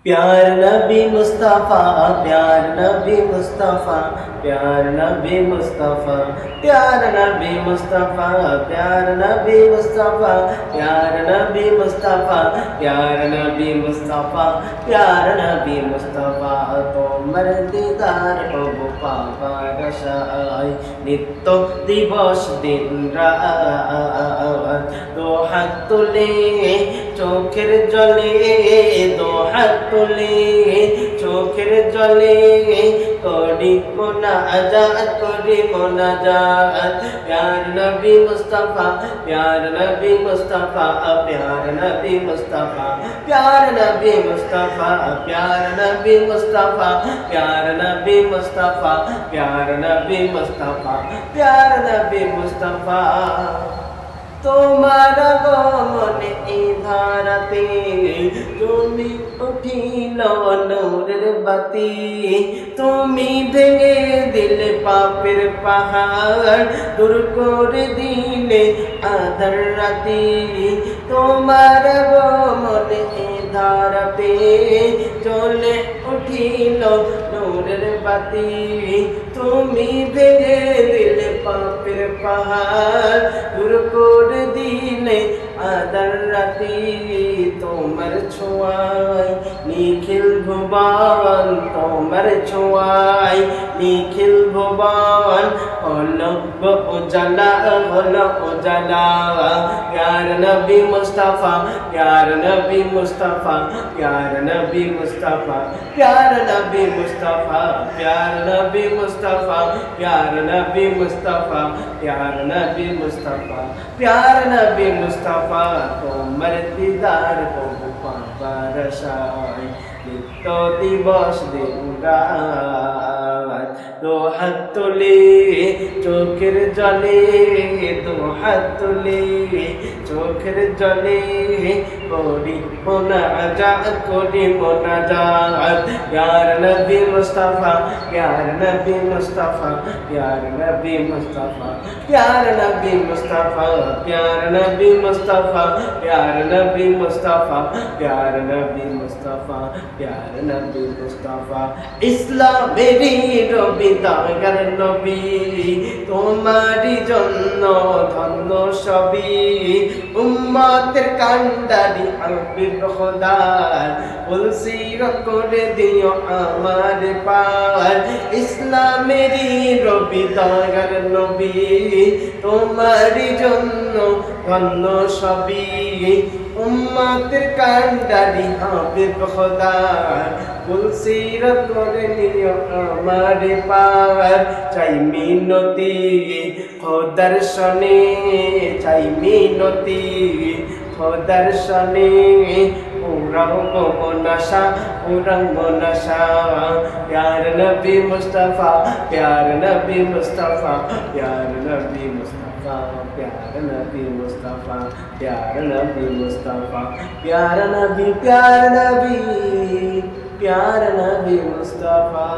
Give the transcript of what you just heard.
प्यार नबी मुस्तफ़ा प्यार नबी मुस्तफ़ा प्यार नबी मुस्तफ़ा प्यार नबी मुस्तफ़ा प्यार नबी मुस्तफ़ा प्यार नबी मुस्तफ़ा प्यार नबी मुस्तफ़ा प्यार नबी मुस्तफ़ा তোমার দিদার পাবো পাবার আশায় নিত্য দিবস দিন রাত দো হাত তুলে চোখের জলে দো হাত তুলে চোখের জলে করি মোনাজাত প্যার নবী মুস্তফা প্যার নবী মুস্তফা প্যার নবী মুস্তফা প্যার নবী মুস্তফা প্যার নবী মুস্তফা প্যার নবী মুস্তফা প্যার নবী মুস্তফা প্যার নবী মুস্তফা তোমার গমনে ধারাতে তুমি উঠিল নূরের বাতি তুমি ভেঙে দিলে পাপের পাহাড় দূর করে দিলে আধার রাতি তোমার গমনে ধারাতে চলে উঠিল নূরের বাতি তুমি ভেঙে দিলে পাপের পাহাড় দূর করে দিলে আধার রাতি তোমার ছোঁয়ায় নিখিল ভুবন তোমার ছোঁয়ায় নিখিল ভুবন হলো উজালা হলো উজালা প্যার নবী মুস্তফা প্যার নবী মুস্তফা প্যার নবী মুস্তফা প্যার নবী মুস্তফা প্যার নবী মুস্তফা প্যার নবী মুস্তফা প্যার নবী মুস্তফা প্যার নবী মুস্তফা তোমার দিদার পাবো পাবার আশায় নিত্য দিবস দিন রাত দো হাত তুলে চোখের জলে দো হাত তুলে চোখের জলে করি মোনাজাত প্যার নবী মুস্তফা প্যার নবী মুস্তফা প্যার নবী মুস্তফা প্যার নবী মুস্তফা প্যার নবী মুস্তফা প্যার নবী মুস্তফা প্যার নবী মুস্তফা প্যার নবী মুস্তফা ইসলামেরই রবি দাগার নবী তোমারই জন্য ধন্য সবই উম্মতের কান্ডারি হাবিব খোদার উলসিরত করে দিও আমার পার ইসলামেরই রবি দাগার নবী তোমারই জন্য ধন্য সবই উম্মতের কান্ডারি হাবিব খোদার উলসিরত করে দিও আমার পার চাই মিনতি খোদার শনে চাই মিনতি খোদার শনে পুরাও মনসা পুরাও মনসা প্যার নবী মুস্তফা প্যার নবী মুস্তফা প্যার নবী মুস্তফা প্যার নবী মুস্তফা প্যার নবী মুস্তফা প্যার নবী প্যার নবী প্যার নবী মুস্তফা